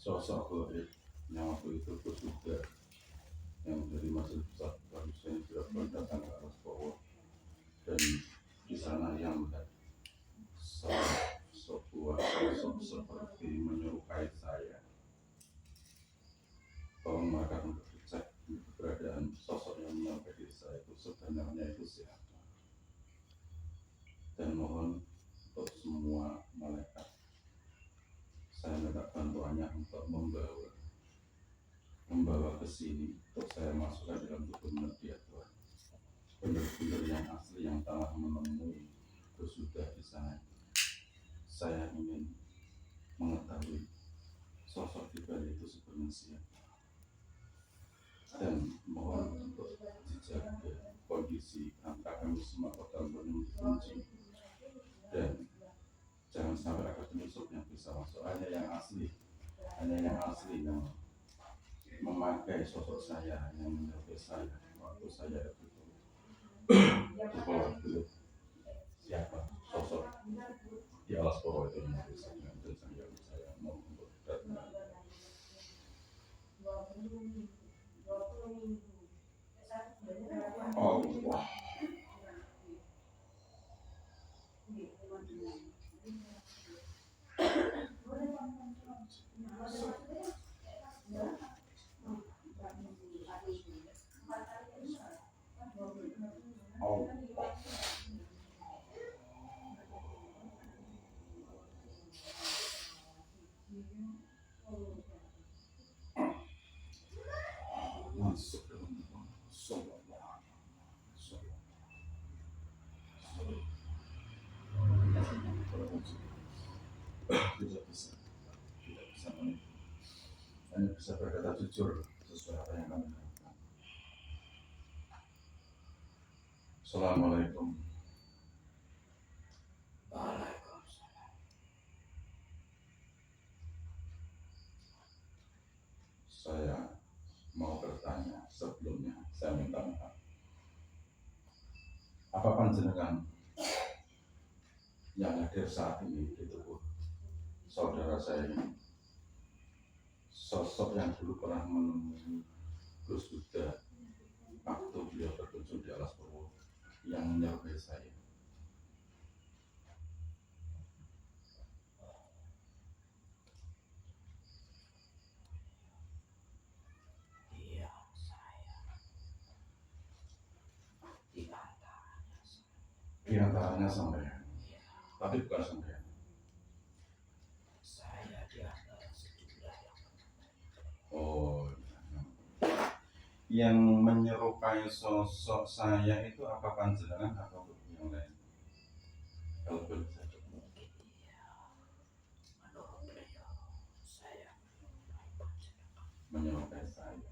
sosok goib yang waktu itu sudah yang dari Masjid Besar Husain Cirebon datang ke atas bawah, dan di sana yang melihat sebuah sosok seperti menyerupai saya. Tolong mereka untuk dicek keberadaan sosok yang menyerupai diri saya itu sebenarnya itu siapa, dan mohon untuk semua malaikat saya minta bantuannya untuk membawa ke sini untuk saya masukkan dalam tubuh dia Tuhan. Benar-benar yang asli yang telah menemui sudah di sana. Saya ingin mengetahui sosok di balik itu sebenarnya siapa, dan mohon untuk dijaga kondisi angka kami semua total penuh dikunci, dan jangan sampai ada penyusup yang bisa masuk. Hanya yang asli yang memakai sosok saya, yang menyerupai saya waktu saya itu sekolah dulu. Siapa sosok di alas bawah itu yang bisa dengan saya mau untuk datang. Allah. Masuk dalam tidak bisa hanya bisa berkata jujur sesuai apa yang kami lakukan. Assalamualaikum. Saya mau bertanya sebelumnya, saya minta maaf. Apa panjenengan yang hadir saat ini di tubuh saudara saya ini sosok yang dulu pernah menemui Gus Buddha waktu beliau berkunjung di alas bawah yang menyerupai saya? Iya, saya Di antaranya sampai, tapi bukan sampai. Saya di antara sejumlah yang Oh, yang menyerupai sosok saya itu apa panjenengan atau yang lain? Kalau boleh saya mungkin menurut beliau saya menyerupai saya,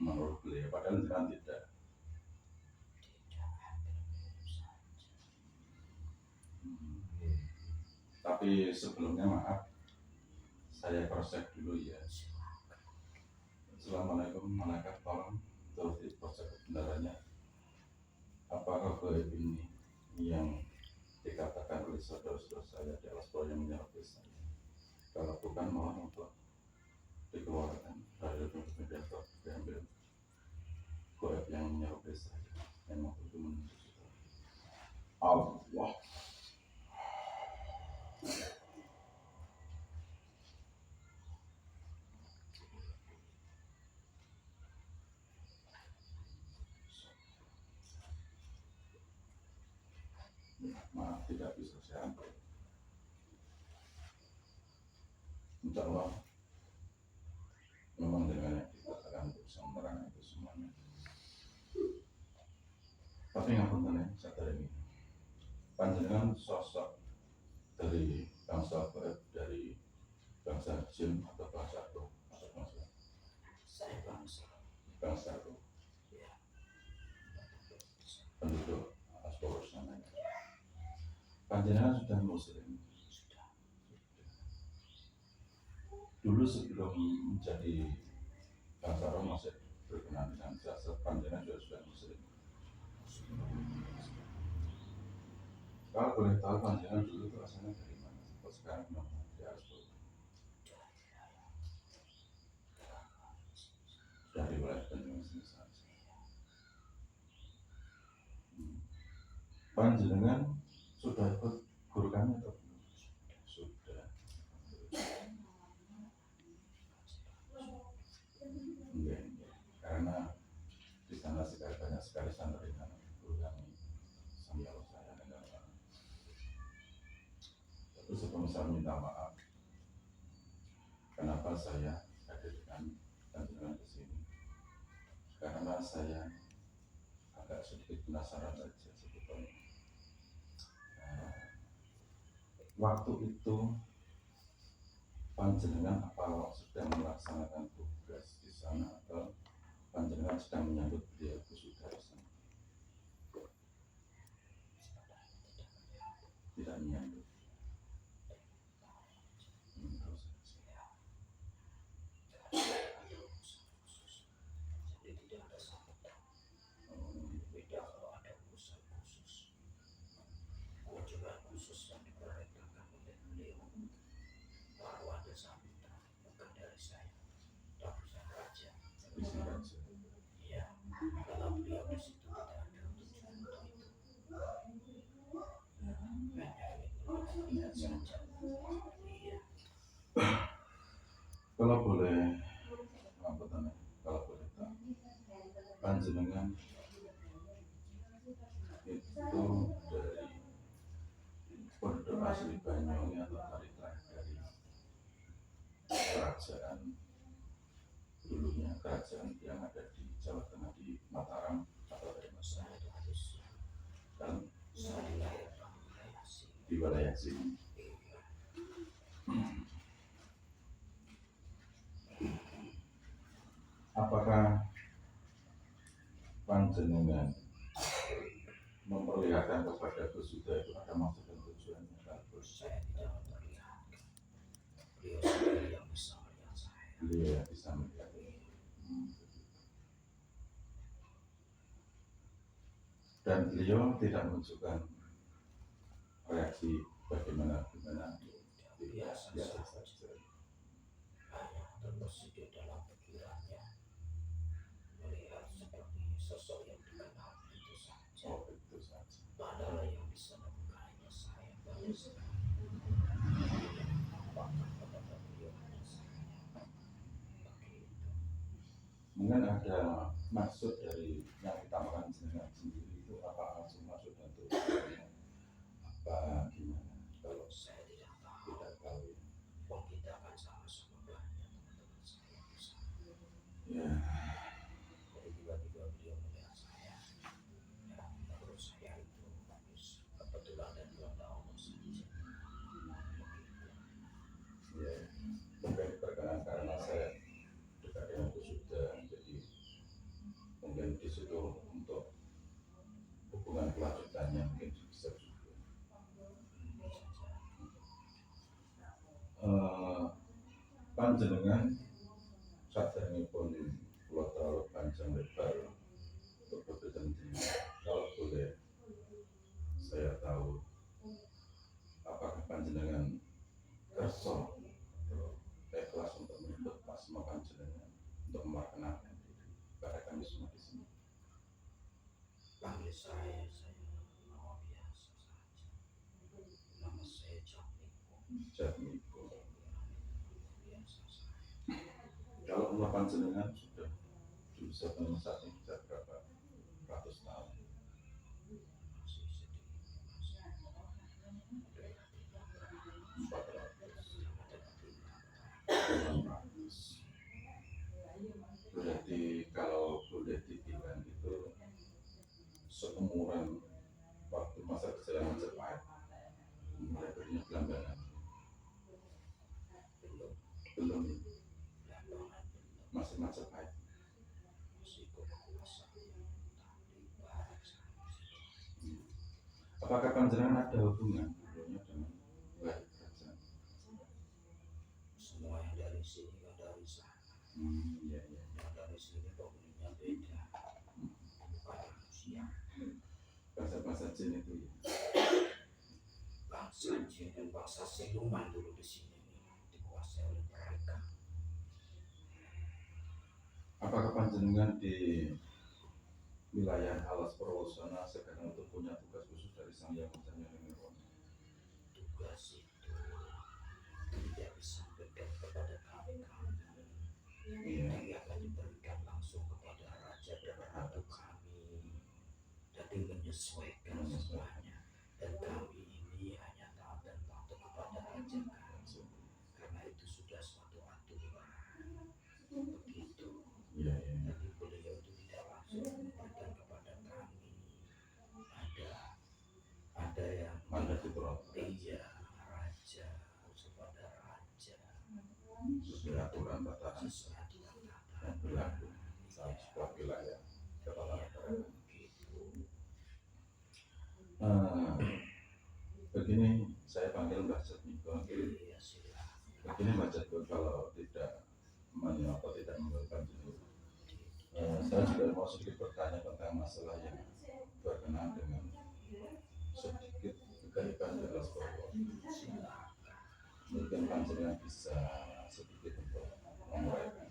menurut beliau, padahal jangan tidak. Tapi sebelumnya maaf, saya cross check dulu ya. Assalamualaikum, malaikat, tolong terus di cross check kebenarannya. Apakah goib ini yang dikatakan oleh saudara-saudara saya di alas bawah yang menyerupai saya? Kalau bukan, mohon untuk dikeluarkan dari ventilator, diambil goib yang menyerupai saya yang waktu itu menuju saudara. Allah. Maaf, tidak bisa saya ambil. Insya Allah memang dengan yang kita akan bisa menerangkan itu semuanya. Tapi ngapunten ya, sadar ini panjenengan sosok dari bangsa goib, dari bangsa jin atau bangsa roh atau bangsa saya bangsa roh, penduduk atas bawah sana. Panjenengan sudah muslim dulu sebelum menjadi bangsa roh, masih berkenaan dengan jasa. Panjenengan sudah muslim. Kalau boleh tahu panjenengan dulu itu asalnya dari mana? Kok sekarang memang di atas bawah? sini saja. Panjenengan sudah ikut guru kami atau belum? Sudah. Enggak. Karena di sana sekali banyak sekali santri dengan guru kami sambil saya dengar. Tapi sebelum saya minta maaf, kenapa saya hadirkan panjenengan ke sini? Karena saya agak sedikit penasaran saja sebetulnya. Waktu itu panjenengan apa sedang melaksanakan tugas di sana atau panjenengan sedang menyambut beliau wisuda di sana? Tidak menyambut. Jadi tidak ada sambutan. Beda kalau ada urusan khusus, kunjungan khusus yang diperintahkan oleh beliau, baru ada sambutan. Bukan dari saya, tapi sang raja. Bisa saja. Iya, kalau beliau di situ tidak ada tujuan untuk itu. Hanya ingin melihat saja. Iya. Kalau boleh, kalau boleh tahu, panjenengan itu dari pondok asli Banyuwangi atau dari kerajaan dulunya, kerajaan yang ada di Jawa Tengah di Mataram atau dari Saya harus dan saya dilahirkan di wilayah sini. di wilayah sini. Iya. Apakah panjenengan memperlihatkan kepada wisuda itu ada maksud dan tujuannya? Saya tidak memperlihatkan. Beliau sendiri yang bisa melihat saya. Beliau yang bisa melihat. Dan beliau tidak menunjukkan reaksi bagaimana Biasa biasa saja. saja. Hanya terbesit di dalam pikirannya, melihat seperti sosok yang dikenal itu saja. Oh, itu saja. Padahal yang bisa membukannya saya banyak sekali. Apakah kepada beliau hanya saya? Begitu. Mungkin ada maksud dari yang ditamakan jenengan sendiri itu apa maksud dan tujuannya? Apa gimana? Kalau Saya tidak tahu. tidak tahu. Oh, kita akan sama-sama banyak teman-teman saya di sana. Ya, Jadi tiba-tiba beliau melihat saya. Ya, menurut saya itu bagus. Kebetulan dan kehendak Allah saja. Begitu. ya. Mungkin berkenan karena saya dekat dengan wisuda, jadi mungkin di situ untuk hubungan kelanjutannya mungkin bisa juga. Panjenengan saderengipun kula terlalu panjang lebar untuk berbincang, kalau boleh saya tahu apakah panjenengan kerso atau ikhlas untuk menyebut asma panjenengan untuk memperkenalkan diri kepada kami semua di sini. Panggil saya mau biasa saja. Nama saya Jatmiko. Biasa saja. Kalau umur panjenengan sudah bisa saat ini sudah berapa ratus tahun? Masih sedikit. 400. Berarti kalau boleh dibilang itu seumuran waktu masa kecil Majapahit, mulai berinya Belambangan. Belum, masih Majapahit. Masih kekuasaan di barat sana. Apakah panjenengan ada hubungan dulunya dengan wilayah kerajaan? Semua yang dari sini kan dari sana. Iya. Yang dari sini penghuninya beda. Bukan manusia. Bangsa-bangsa jin itu ya. Bangsa jin dan bangsa siluman dulu di sini dikuasai oleh mereka. Apakah panjenengan di wilayah Alas Purwosana sekarang itu punya tugas khusus dari Sang Hyang Widi. Tugas itu tidak disampaikan kepada kami. Iya. Tapi akan diberikan langsung kepada raja dan ratu kami. Jadi menyesuaikan semuanya. Dan kami ini hanya taat dan patuh kepada raja kami. Karena itu sudah suatu aturan. Begitu. Iya. Jadi beliau itu tidak langsung memberikan kepada kami. Ada yang Mandat diperoleh iya, raja harus kepada raja. sesuai aturan tatanan Sesuai aturan yang berlaku dalam sebuah wilayah ketatanegaraan. begitu. Begini, saya panggil Mbak Jatmiko. Iya, silakan. Begini Mbak Jatmiko, kalau tidak mengganggu jenis, saya juga mau sedikit bertanya tentang masalah yang berkenaan dengan sedikit kegaiban di Alas Purwosana. Silakan. Mungkin panjenengan bisa sedikit untuk menguraikan.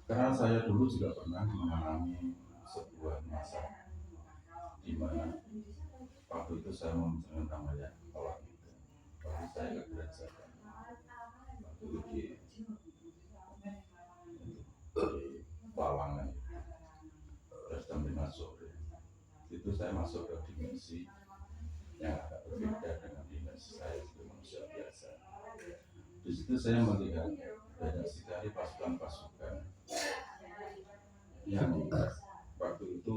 Karena saya dulu juga pernah mengalami sebuah masa di mana waktu itu saya menjalankan namanya awal itu. Waktu saya ke gereja, waktu itu di Pawangan, terus jam 5 sore. Itu saya masuk ke dimensi yang agak berbeda dengan dimensi saya sebagai manusia biasa. Di situ saya melihat banyak sekali pasukan-pasukan yang waktu itu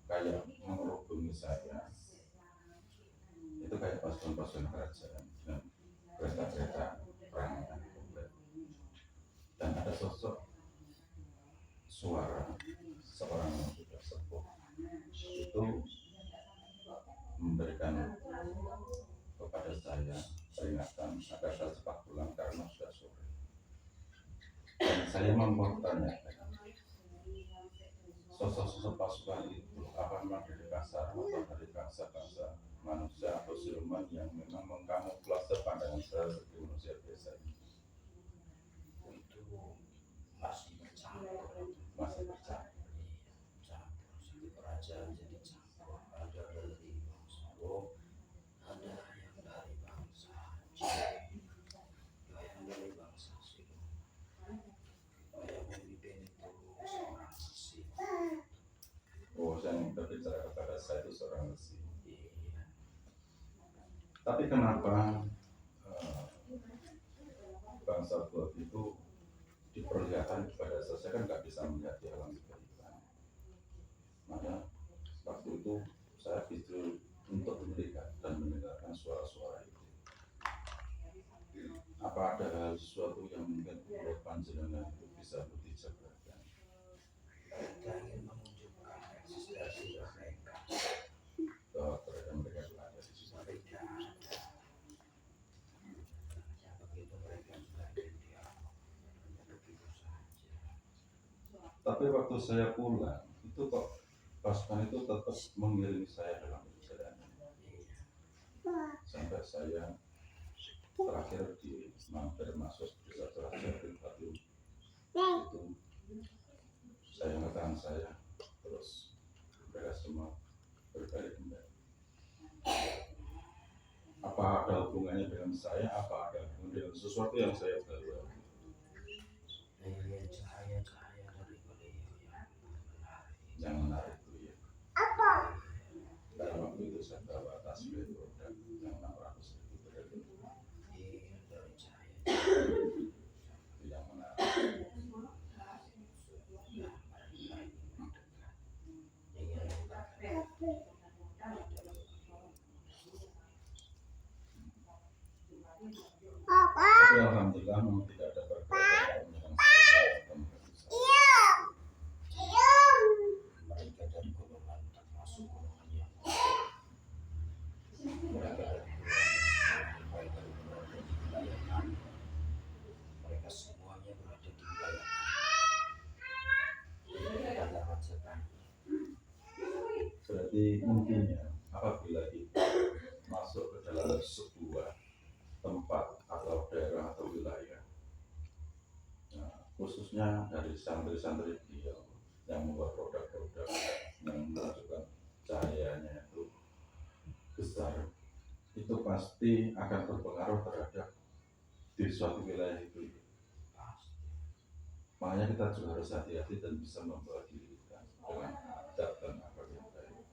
kayak menghubungi saya. Itu kayak pasukan-pasukan kerajaan dengan kereta-kereta perang yang komplit. Dan ada sosok suara seorang yang sudah sepuh itu memberikan kepada saya peringatan agar saya cepat pulang karena sudah sore. Dan saya mempertanyakan sosok-sosok pasukan itu apa memang dari kasar atau dari bangsa-bangsa manusia atau siluman yang memang mengkamuflase pandangan saya sebagai manusia biasa ini. Itu masih bercampur. Masih bercampur. Campur segi kerajaan jadi campur. Ada dari bangsa Rom, ada yang dari bangsa Jin, ada yang dari bangsa Siluman. Yang memimpin itu seorang Mesir. Oh, yang berbicara kepada saya itu seorang Mesir. Iya. Tapi kenapa bangsa Goth itu diperlihatkan kepada saya kan nggak bisa melihat di alam kehidupan. Maka waktu itu saya justru untuk melihat dan mendengarkan suara-suara itu. Apa ada sesuatu yang mungkin menurut panjenengan itu bisa dijabarkan? Kita ingin menunjukkan eksistensi mereka. Bahwa mereka itu ada di sisi Mereka ada. Hanya begitu mereka juga ada di alam. Hanya begitu saja. Tapi waktu saya pulang itu kok pasukan itu tetap mengiringi saya dalam perjalanan sampai saya terakhir di mampir masuk desa terakhir di Batu. Itu saya mengatakan saya terus mereka semua berbalik kembali. Apa ada hubungannya dengan saya? Apa ada hubungannya dengan sesuatu yang saya bawa? Cahaya-cahaya dari beliau Yang menarik itu ya. Karena waktu itu saya bawa tas beliau dan yang 600.000 berarti dari cahaya itu yang menarik. Tapi alhamdulillah memang tidak ada perbedaan dengan saya atau mereka dari golongan termasuk golongan yang mereka dari wilayah kami. Mereka semuanya berada di wilayah kami. Adalah raja kami. berarti intinya apabila kita masuk ke dalam sebuah tempat atau daerah atau wilayah, nah, khususnya dari santri-santri beliau yang membuat produk-produk yang menunjukkan cahayanya itu besar, itu pasti akan berpengaruh terhadap di suatu wilayah itu. Pasti. Makanya kita juga harus hati-hati dan bisa membawa diri kita dengan adab dan akhlak yang baik.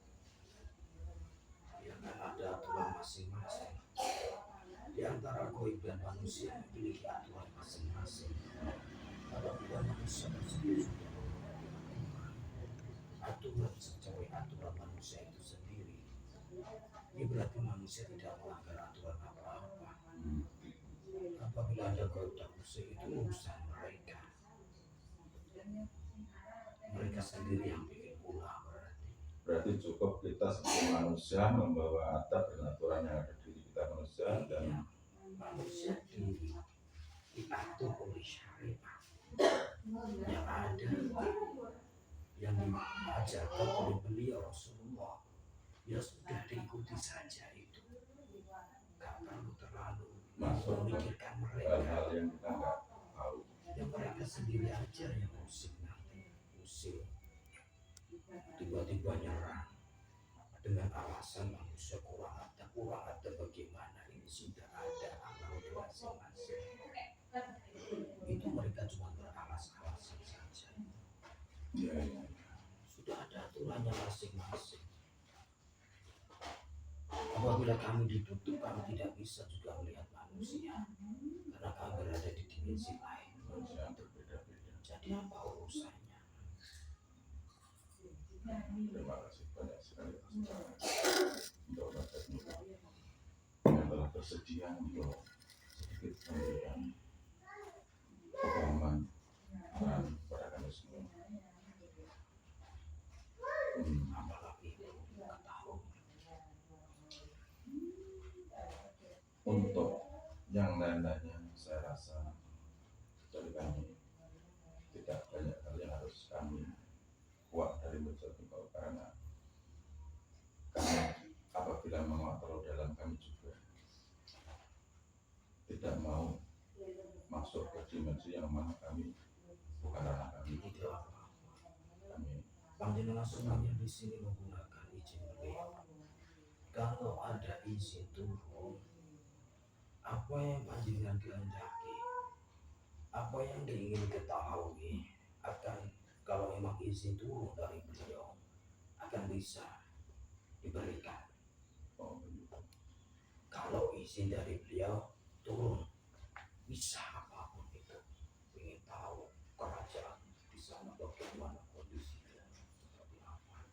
Ya kan ada aturan masing-masing. Di antara goib dan manusia memiliki aturan masing-masing. Apabila manusia tersebut sudah memiliki aturan sesuai aturan manusia itu sendiri, ini berarti manusia tidak melanggar aturan apa-apa. Apabila ada goib dan manusia itu urusan mereka. Mereka sendiri yang bikin ulah berarti. Berarti cukup kita sebagai manusia membawa adab dan aturan yang ada di diri kita manusia dan Manusia diatur oleh syariat yang ada, yang diajarkan oleh beliau Rasulullah. Ya sudah diikuti saja itu. Gak perlu terlalu masuk ke memikirkan mereka. hal-hal yang kita nggak tahu. Ya mereka sendiri aja yang pusing nanti, pusing. Tiba-tiba nyerang dengan alasan manusia kurang ada bagaimana, ini sudah ada amalnya masing-masing. Itu mereka cuma beralas-alasan saja. Ya, ya. Sudah ada aturannya masing-masing. Apabila kami ditutup, kami tidak bisa juga melihat manusia karena kami berada di dimensi lain. Manusia yang berbeda-beda. Jadi apa urusannya? Terima kasih banyak sekali untuk materi yang telah bersedia untuk sedikit memberikan pemahaman dan kepada kami semua. Apalagi kita tahu Untuk yang lain-lainnya saya rasa dari kami tidak banyak hal yang harus kami kuat dari menjadi karena kami apabila mengontrol dalam kami juga tidak mau masuk ke dimensi yang mana kami bukan ranah kami. tidak apa-apa. Kami Panjenengan semuanya di sini menggunakan izin beliau. Kalau ada izin turun, apa yang panjenengan kehendaki, apa yang diingin ketahui akan, kalau memang izin turun dari beliau akan bisa diberikan. oh begitu. Kalau izin dari beliau turun, bisa apapun itu. Ingin tahu kerajaan di sana bagaimana kondisinya, seperti apa,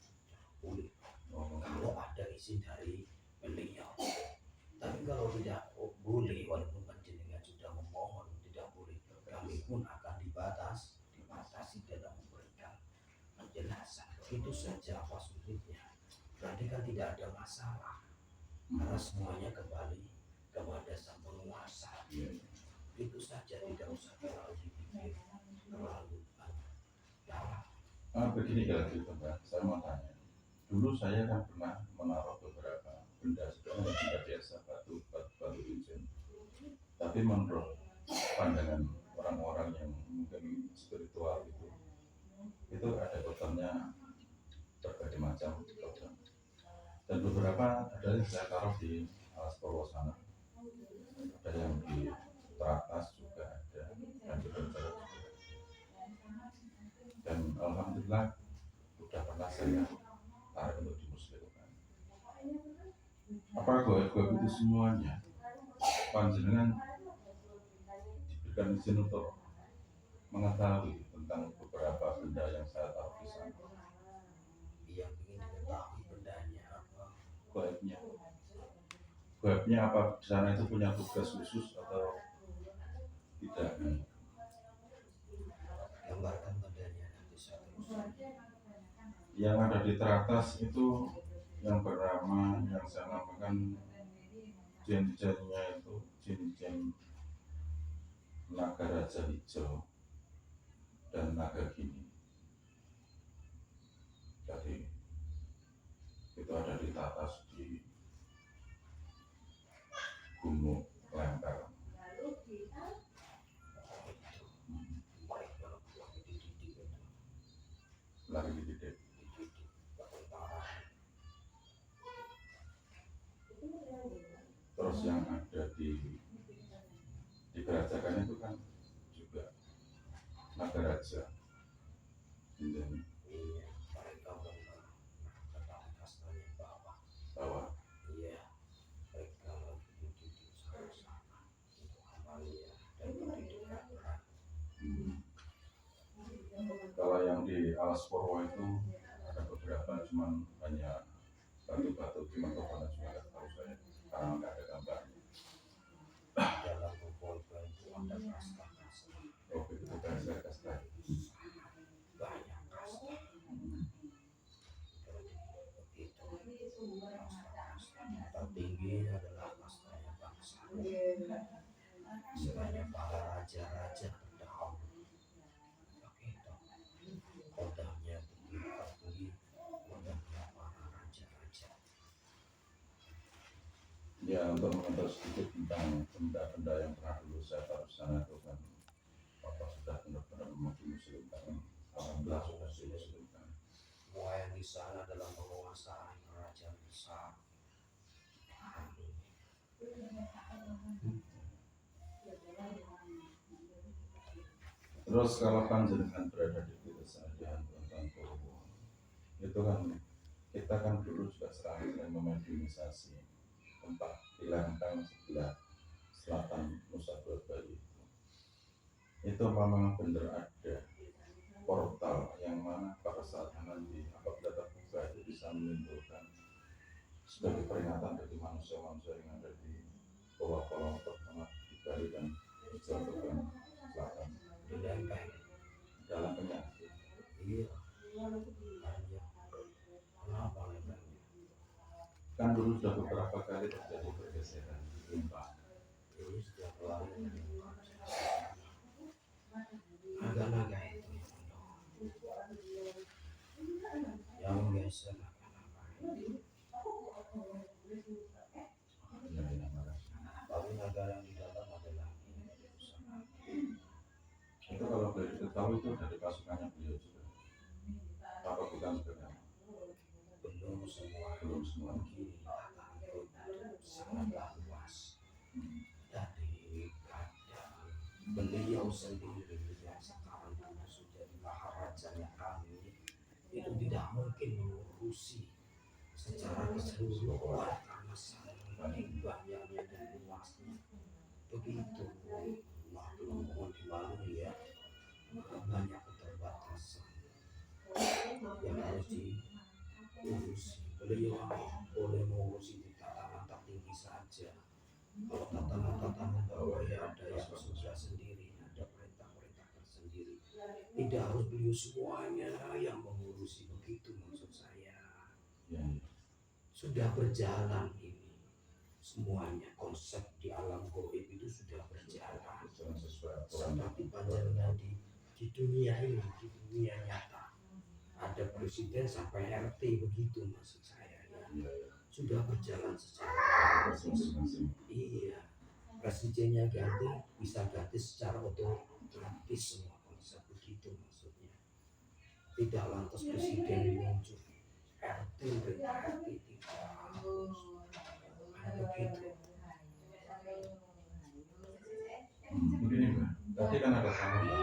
boleh. Oh, Kalau ada izin dari beliau. Tapi kalau tidak boleh, walaupun panjenengan sudah memohon tidak boleh, kami pun akan dibatasi dalam memberikan penjelasan. Itu saja apa sulitnya. Berarti kan tidak ada masalah. Karena semuanya kembali kepada sang penguasa. iya. Itu saja, tidak usah terlalu dipikir terlalu dalam. Begini kalau gitu Mbak, saya mau tanya. Dulu saya kan pernah menaruh beberapa benda sebenarnya benda biasa, batu cincin. Tapi menurut pandangan orang-orang yang mungkin spiritual itu ada totemnya berbagai macam totem. Dan beberapa ada yang saya taruh di alas Purwo sana, ada yang di teratas juga ada, dan di Bencar juga. Dan alhamdulillah sudah pernah saya tarik untuk dimuslimkan. Apakah goib-goib itu semuanya panjenengan diberikan izin untuk mengetahui tentang beberapa benda yang saya taruh di sana? Yang ingin diketahui bendanya apa, Goibnya, goibnya apa di sana itu punya tugas khusus atau tidak? gambarkan bendanya nanti saya terus. Yang ada di teratas itu yang bernama, yang saya namakan cincin-nya itu cincin naga raja hijau dan naga gini. Jadi itu ada di atas di Gunung Lempel. Mereka lagi dididik. Pertentara. Terus yang ada di kerajaan itu kan juga naga raja. Dan Iya, mereka benar tentang kastanya bawah. bahwa Iya, mereka dididik sama-sama untuk amalia dan pendidikan berat. kalau yang di Alas Purwo itu ada beberapa, cuman hanya batu-batu, cuma kepala juga nggak tahu saya karena nggak ada gambarnya. Dalam buku itu ada kasta-kasta, Oh begitu kan saya kasta. banyak kasta. Jadi begitu kasta-kasta. Tertinggi adalah kastanya bangsa. Istilahnya para raja-raja terdahulu. Begitu. Kodamnya tertinggi, kodamnya para raja-raja. Ya, untuk mengenal sedikit tentang benda-benda yang pernah dulu saya taruh di sana itu kan Bapak sudah benar-benar dimuslimkan. Alhamdulillah sudah dimuslimkan. Semua yang di sana dalam penguasaan kerajaan besar. Terus kalau panjenengan berada di pedesaan tentang Purwo, itu kan kita kan dulu juga sering memodernisasi tempat di Lempeng sebelah selatan Nusa Dua Bali itu. Itu memang benar ada portal yang mana pada saat nanti apabila terbuka itu bisa menimbulkan sebagai peringatan bagi manusia-manusia yang ada di pulau-pulau terutama di Bali dan Nusa Dua Bali selatan. Di Lempeng. Dalam penyakit Iya. Banyak. Kenapa Lempengnya? kan dulu sudah beberapa kali terjadi pergeseran gempa. Ini setiap kali naga-naga itu yang menggeser naga-naga itu. Tapi naga yang di dalam adalah Itu kalau boleh diketahui itu dari pasukannya beliau juga. Apa bukan sebenarnya? belum semua. Belum semua. Begini, latar itu sangatlah luas. Dari kadang beliau sendiri yang sekarang dulu sudah maharajanya kami itu tidak mungkin mengurusi secara keseluruhan karena saking banyaknya dan luasnya. Begitu belum mohon dimaklumi ya, banyak keterbatasan yang harus diurusi. Beliau boleh mengurusi di tatanan tertinggi saja. Kalau tatanan-tatanan bawah ya ada yang sudah sendiri, ada perintah-perintah tersendiri. Tidak harus beliau semuanya yang mengurusi, begitu maksud saya. Ya, Sudah berjalan ini semuanya, konsep di alam goib itu sudah berjalan berjalan sesuai aturan. seperti panjenengan di dunia ini, di dunia nyata ada presiden sampai RT, begitu maksud saya ya. Sudah berjalan secara Masing-masing. iya, presidennya ganti bisa ganti secara otomatis, semua konsep begitu maksudnya. Tidak lantas presiden muncul RT perintah RT tidak harus begitu. Begini Mbak, tadi kan ada tamu Mbak.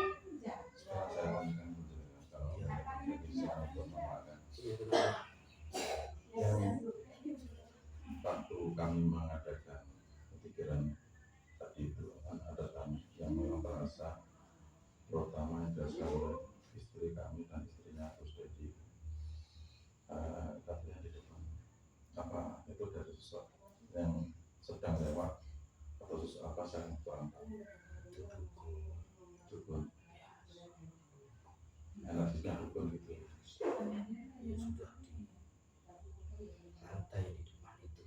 Sekarang saya tanyakan penjelasan kalau bisa untuk memakan yang waktu kami mengadakan pikiran tadi itu kan ada tamu yang memang merasa terutama yang berasal dari istri kami dan istrinya Gus Dedi katanya di depan apa itu dari sesuatu yang sedang lewat atau sesuatu apa saya kurang tahu. Dukun energinya dukun gitu. Ya sudah di rantai di depan itu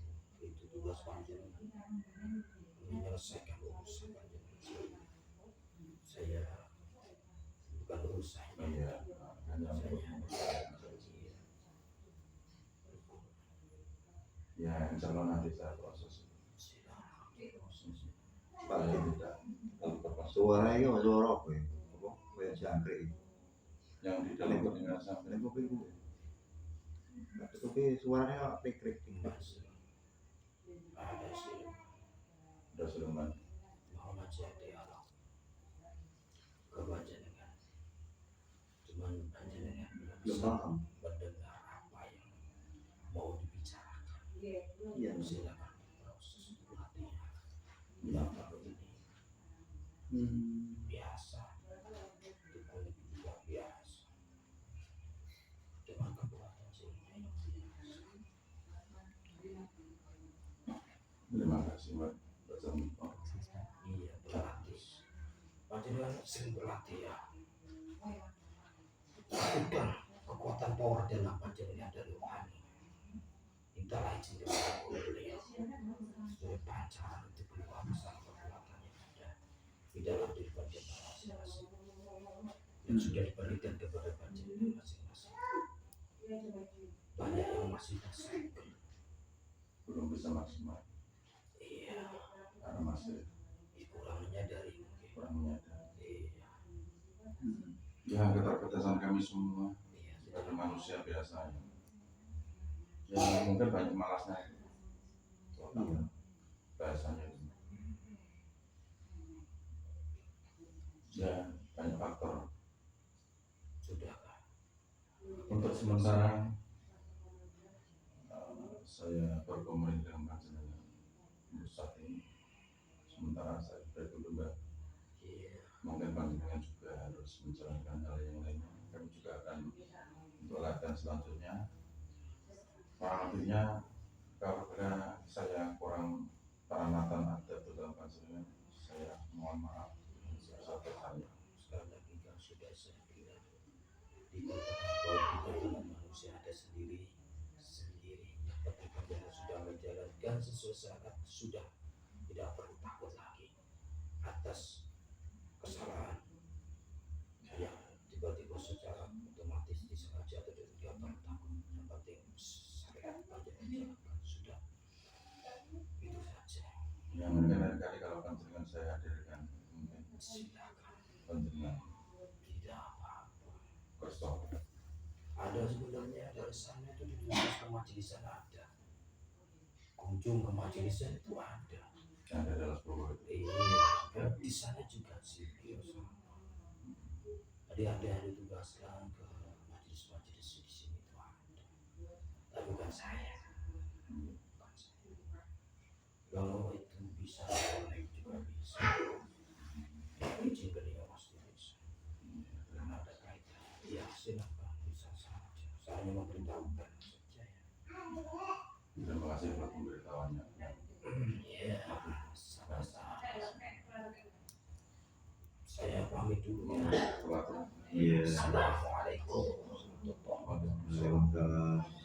tugas panjenengan menyelesaikan urusan panjenengan. Saya bukan urusan. Iya, hanya untuk ya insya Allah nanti saya proses supaya tidak terlepas. Suaranya itu suara apa ya? Apa? Kayak jangkrik. yang di dalam telinga sampai Lengkuk tapi suaranya krik-krik masih ada sih udah siluman. mau ngajak dialog ke panjenengan, cuman panjenengan belum belum bisa paham. mendengar apa yang mau dibicarakan. Iya. Silakan proses pelatihan. Bapak ini biasa, bukan lebih tidak biasa dengan kekuatan sehingga yang biasa. Terima kasih Mbak Basamiko. Iya berlatih, panjenengan sering berlatih ya. Bukan kekuatan power dalam panjenengan dari rohani. Mintalah izin kepada beliau supaya pancaran itu keluar besar kekuatan yang ada di dalam diri panjenengan masing-masing yang sudah diberikan kepada panjenengan masing-masing. Banyak yang masih tersegel. Belum bisa maksimal Iya, karena masih kurang menyadari mungkin. kurang menyadari. Iya, Ya keterbatasan kami semua iya, sebagai manusia biasa ya mungkin banyak malasnya itu. Iya. Bahasanya itu. Ya banyak faktor. sudahkah? Untuk sementara saya berkomunikasi dengan panjenengan untuk saat ini. Sementara saya break dulu Mbak. Iya, Mungkin panjenengan juga harus menjalankan hal yang lainnya. Kami juga akan untuk latihan selanjutnya. Kurang lebihnya kalau saya kurang peranatan ada dalam panjenengan, saya mohon maaf sebesar-besarnya. sekali lagi kan sudah saya bilang dikatakan bahwa kita dalam manusia ada sendiri yang ketika kita sudah menjalankan sesuai syarat sudah tidak perlu takut lagi atas kesalahan yang tiba-tiba secara otomatis disengaja atau tidak perlu takut. Yang penting syariat panjenengan jalankan sudah itu saja. Yang mungkin kali kalau panjenengan saya hadirkan mungkin Silakan, panjenengan tidak apa-apa. kosong. Ada sebenarnya dari sana itu di ke majelisan ada. Kunjung ke majelisan itu ada. Yang ada dalam sebuah itu. Iya, di sana juga sih sama. Tadi ada yang ditugaskan ke majelis-majelis di sini itu ada. Tapi bukan saya. Bukan saya. Kalau itu bisa boleh juga bisa. Izin beliau pasti bisa. Karena ada kaitan. Ya silakan bisa saja. Saya hanya memberitahukan saja ya. Terima kasih buat pemberitahuannya. Iya, sama-sama. Saya pamit dulu ya. Selamat. Iya. Assalamualaikum warahmatullahi wabarakatuh. Waalaikumsalam.